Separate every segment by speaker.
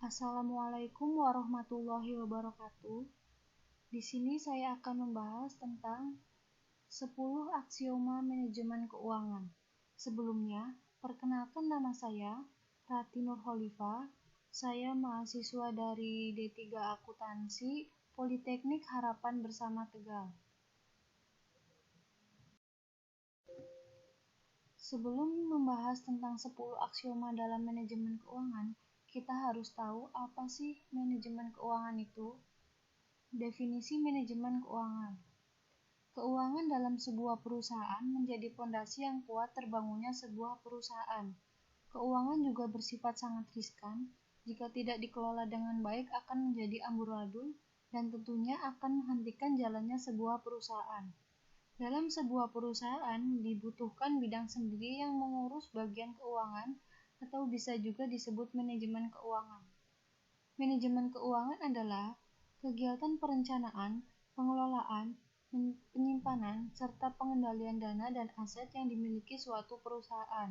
Speaker 1: Assalamualaikum warahmatullahi wabarakatuh. Di sini saya akan membahas tentang 10 aksioma manajemen keuangan. Sebelumnya, perkenalkan nama saya Rati Nurholifah. Saya mahasiswa dari D3 Akuntansi Politeknik Harapan Bersama Tegal. Sebelum membahas tentang 10 aksioma dalam manajemen keuangan, kita harus tahu apa sih manajemen keuangan itu. Definisi manajemen keuangan. Keuangan dalam sebuah perusahaan menjadi fondasi yang kuat terbangunnya sebuah perusahaan. Keuangan juga bersifat sangat riskan. Jika tidak dikelola dengan baik akan menjadi amburadul dan tentunya akan menghentikan jalannya sebuah perusahaan. Dalam sebuah perusahaan dibutuhkan bidang sendiri yang mengurus bagian keuangan atau bisa juga disebut manajemen keuangan. Manajemen keuangan adalah kegiatan perencanaan, pengelolaan, penyimpanan, serta pengendalian dana dan aset yang dimiliki suatu perusahaan.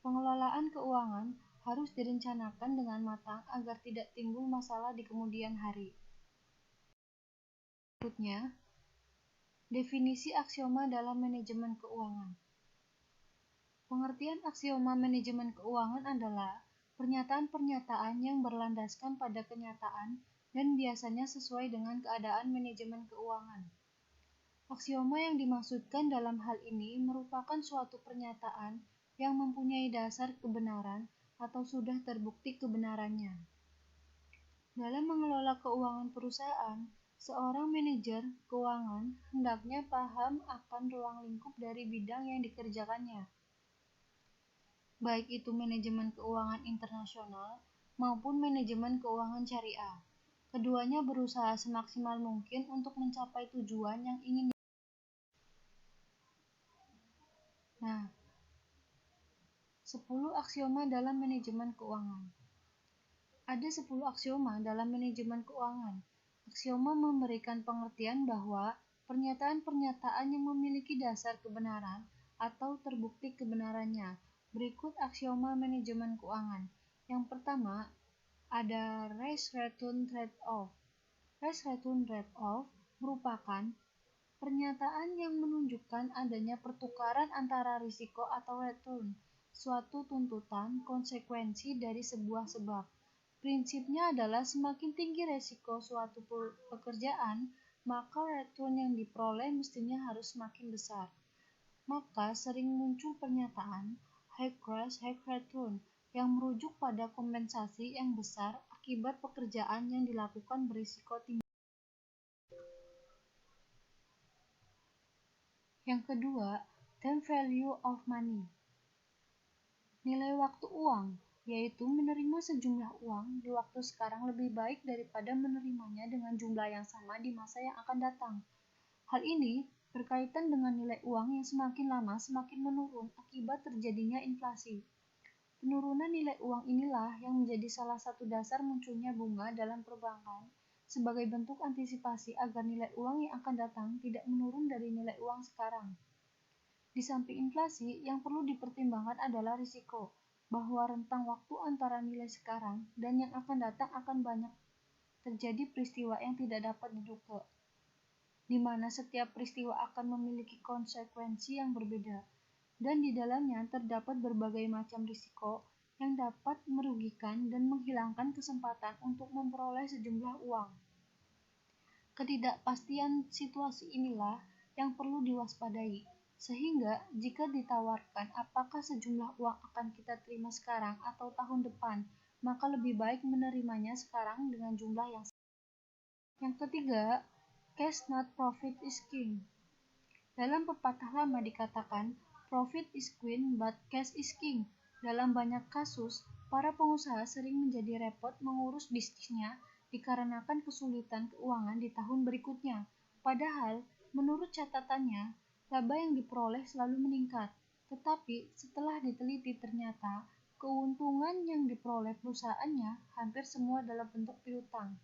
Speaker 1: Pengelolaan keuangan harus direncanakan dengan matang agar tidak timbul masalah di kemudian hari. Berikutnya, definisi aksioma dalam manajemen keuangan. Pengertian aksioma manajemen keuangan adalah pernyataan-pernyataan yang berlandaskan pada kenyataan dan biasanya sesuai dengan keadaan manajemen keuangan. Aksioma yang dimaksudkan dalam hal ini merupakan suatu pernyataan yang mempunyai dasar kebenaran atau sudah terbukti kebenarannya. Dalam mengelola keuangan perusahaan, seorang manajer keuangan hendaknya paham akan ruang lingkup dari bidang yang dikerjakannya, baik itu manajemen keuangan internasional maupun manajemen keuangan syariah. Keduanya berusaha semaksimal mungkin untuk mencapai tujuan yang ingin. Nah, 10 aksioma dalam manajemen keuangan. Ada 10 aksioma dalam manajemen keuangan. Aksioma memberikan pengertian bahwa pernyataan-pernyataan yang memiliki dasar kebenaran atau terbukti kebenarannya. Berikut aksioma manajemen keuangan. Yang pertama, ada risk-return trade-off. Risk-return trade-off merupakan pernyataan yang menunjukkan adanya pertukaran antara risiko atau return, suatu tuntutan konsekuensi dari sebuah sebab. Prinsipnya adalah semakin tinggi risiko suatu pekerjaan, maka return yang diperoleh mestinya harus semakin besar. Maka sering muncul pernyataan high risk, high return yang merujuk pada kompensasi yang besar akibat pekerjaan yang dilakukan berisiko tinggi. Yang kedua, time value of money. Nilai waktu uang, yaitu menerima sejumlah uang di waktu sekarang lebih baik daripada menerimanya dengan jumlah yang sama di masa yang akan datang. Hal ini berkaitan dengan nilai uang yang semakin lama semakin menurun akibat terjadinya inflasi. Penurunan nilai uang inilah yang menjadi salah satu dasar munculnya bunga dalam perbankan sebagai bentuk antisipasi agar nilai uang yang akan datang tidak menurun dari nilai uang sekarang. Di samping inflasi, yang perlu dipertimbangkan adalah risiko bahwa rentang waktu antara nilai sekarang dan yang akan datang akan banyak terjadi peristiwa yang tidak dapat diduga, di mana setiap peristiwa akan memiliki konsekuensi yang berbeda, dan di dalamnya terdapat berbagai macam risiko yang dapat merugikan dan menghilangkan kesempatan untuk memperoleh sejumlah uang. Ketidakpastian situasi inilah yang perlu diwaspadai, sehingga jika ditawarkan apakah sejumlah uang akan kita terima sekarang atau tahun depan, maka lebih baik menerimanya sekarang dengan jumlah yang sama. Yang ketiga, cash not profit is king. Dalam pepatah lama dikatakan, profit is queen but cash is king. Dalam banyak kasus, para pengusaha sering menjadi repot mengurus bisnisnya dikarenakan kesulitan keuangan di tahun berikutnya. Padahal, menurut catatannya, laba yang diperoleh selalu meningkat. Tetapi, setelah diteliti ternyata, keuntungan yang diperoleh perusahaannya hampir semua dalam bentuk piutang,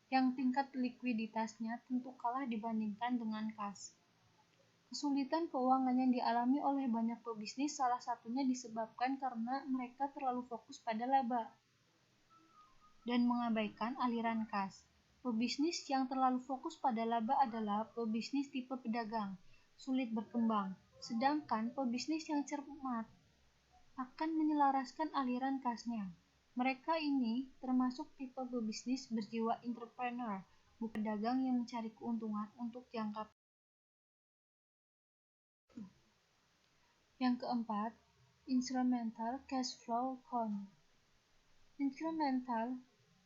Speaker 1: yang tingkat likuiditasnya tentu kalah dibandingkan dengan kas. Kesulitan keuangan yang dialami oleh banyak pebisnis salah satunya disebabkan karena mereka terlalu fokus pada laba. dan mengabaikan aliran kas. Pebisnis yang terlalu fokus pada laba adalah pebisnis tipe pedagang, sulit berkembang, sedangkan pebisnis yang cermat akan menyelaraskan aliran kasnya. Mereka ini termasuk tipe pebisnis berjiwa entrepreneur, bukan pedagang yang mencari keuntungan untuk jangka. Yang keempat, instrumental cash flow count. Instrumental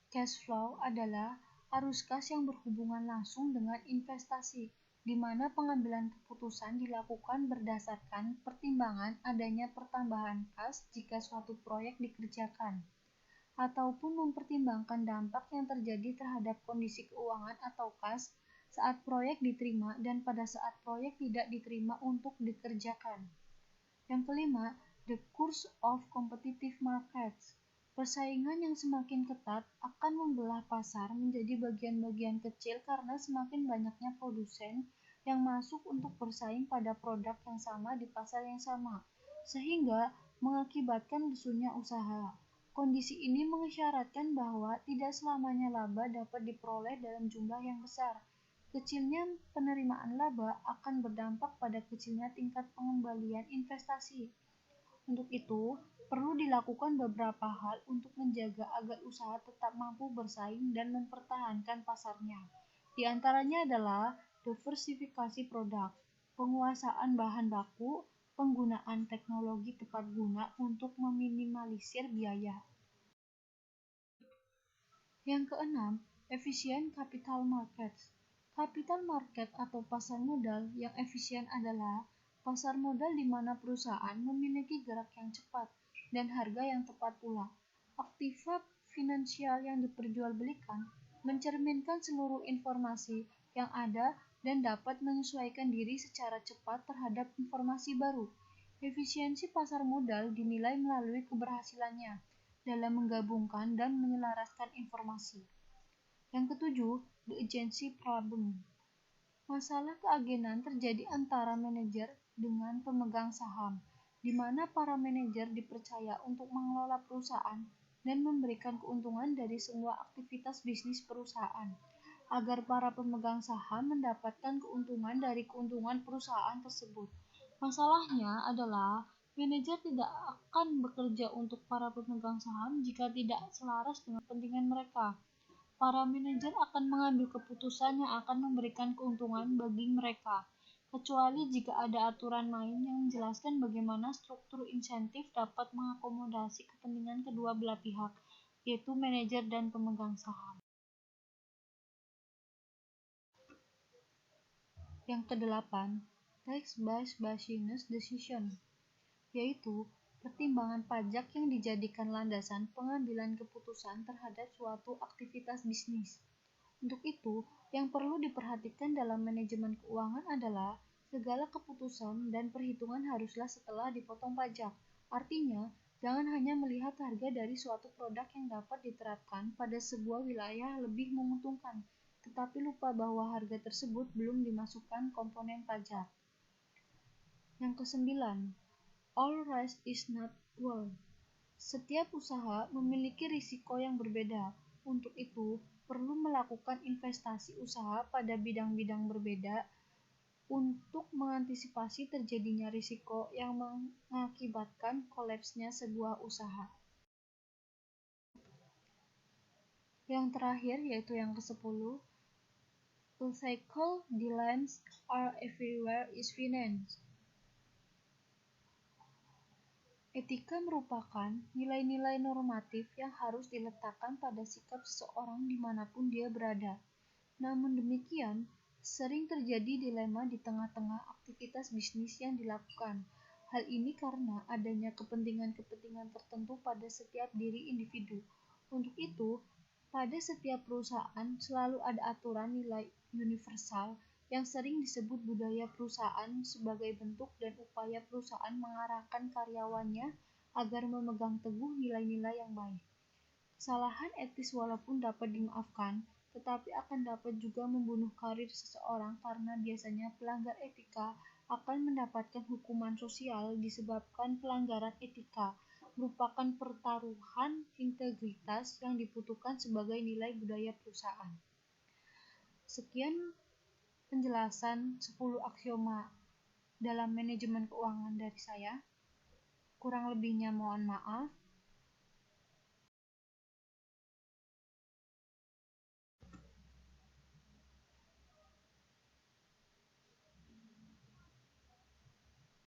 Speaker 1: cash flow adalah arus kas yang berhubungan langsung dengan investasi, di mana pengambilan keputusan dilakukan berdasarkan pertimbangan adanya pertambahan kas jika suatu proyek dikerjakan, ataupun mempertimbangkan dampak yang terjadi terhadap kondisi keuangan atau kas saat proyek diterima dan pada saat proyek tidak diterima untuk dikerjakan. Yang kelima, the course of competitive markets. Persaingan yang semakin ketat akan membelah pasar menjadi bagian-bagian kecil karena semakin banyaknya produsen yang masuk untuk bersaing pada produk yang sama di pasar yang sama, sehingga mengakibatkan lesunya usaha. Kondisi ini mengisyaratkan bahwa tidak selamanya laba dapat diperoleh dalam jumlah yang besar. Kecilnya penerimaan laba akan berdampak pada kecilnya tingkat pengembalian investasi. Untuk itu, perlu dilakukan beberapa hal untuk menjaga agar usaha tetap mampu bersaing dan mempertahankan pasarnya. Di antaranya adalah diversifikasi produk, penguasaan bahan baku, penggunaan teknologi tepat guna untuk meminimalisir biaya. Yang keenam, efisien capital markets. Capital market atau pasar modal yang efisien adalah pasar modal di mana perusahaan memiliki gerak yang cepat dan harga yang tepat pula. Aktiva finansial yang diperjualbelikan mencerminkan seluruh informasi yang ada dan dapat menyesuaikan diri secara cepat terhadap informasi baru. Efisiensi pasar modal dinilai melalui keberhasilannya dalam menggabungkan dan menyelaraskan informasi. Yang ketujuh, the agency problem. Masalah keagenan terjadi antara manajer dengan pemegang saham, di mana para manajer dipercaya untuk mengelola perusahaan dan memberikan keuntungan dari semua aktivitas bisnis perusahaan, agar para pemegang saham mendapatkan keuntungan dari keuntungan perusahaan tersebut. Masalahnya adalah manajer tidak akan bekerja untuk para pemegang saham jika tidak selaras dengan kepentingan mereka. Para manajer akan mengambil keputusan yang akan memberikan keuntungan bagi mereka, kecuali jika ada aturan main yang menjelaskan bagaimana struktur insentif dapat mengakomodasi kepentingan kedua belah pihak, yaitu manajer dan pemegang saham. Yang kedelapan, tax-based business decision, yaitu pertimbangan pajak yang dijadikan landasan pengambilan keputusan terhadap suatu aktivitas bisnis. Untuk itu, yang perlu diperhatikan dalam manajemen keuangan adalah segala keputusan dan perhitungan haruslah setelah dipotong pajak. Artinya, jangan hanya melihat harga dari suatu produk yang dapat diterapkan pada sebuah wilayah lebih menguntungkan, tetapi lupa bahwa harga tersebut belum dimasukkan komponen pajak. Yang kesembilan, all risk is not equal. Setiap usaha memiliki risiko yang berbeda. Untuk itu, perlu melakukan investasi usaha pada bidang-bidang berbeda untuk mengantisipasi terjadinya risiko yang mengakibatkan kolapsnya sebuah usaha. Yang terakhir yaitu yang ke-10, ethical dilemmas are everywhere is finance. Etika merupakan nilai-nilai normatif yang harus diletakkan pada sikap seseorang dimanapun dia berada. Namun demikian, sering terjadi dilema di tengah-tengah aktivitas bisnis yang dilakukan. Hal ini karena adanya kepentingan-kepentingan tertentu pada setiap diri individu. Untuk itu, pada setiap perusahaan selalu ada aturan nilai universal yang sering disebut budaya perusahaan sebagai bentuk dan upaya perusahaan mengarahkan karyawannya agar memegang teguh nilai-nilai yang baik. Kesalahan etis walaupun dapat dimaafkan, tetapi akan dapat juga membunuh karir seseorang karena biasanya pelanggar etika akan mendapatkan hukuman sosial disebabkan pelanggaran etika. merupakan pertaruhan integritas yang dibutuhkan sebagai nilai budaya perusahaan. Sekian penjelasan 10 aksioma dalam manajemen keuangan dari saya. Kurang lebihnya mohon maaf.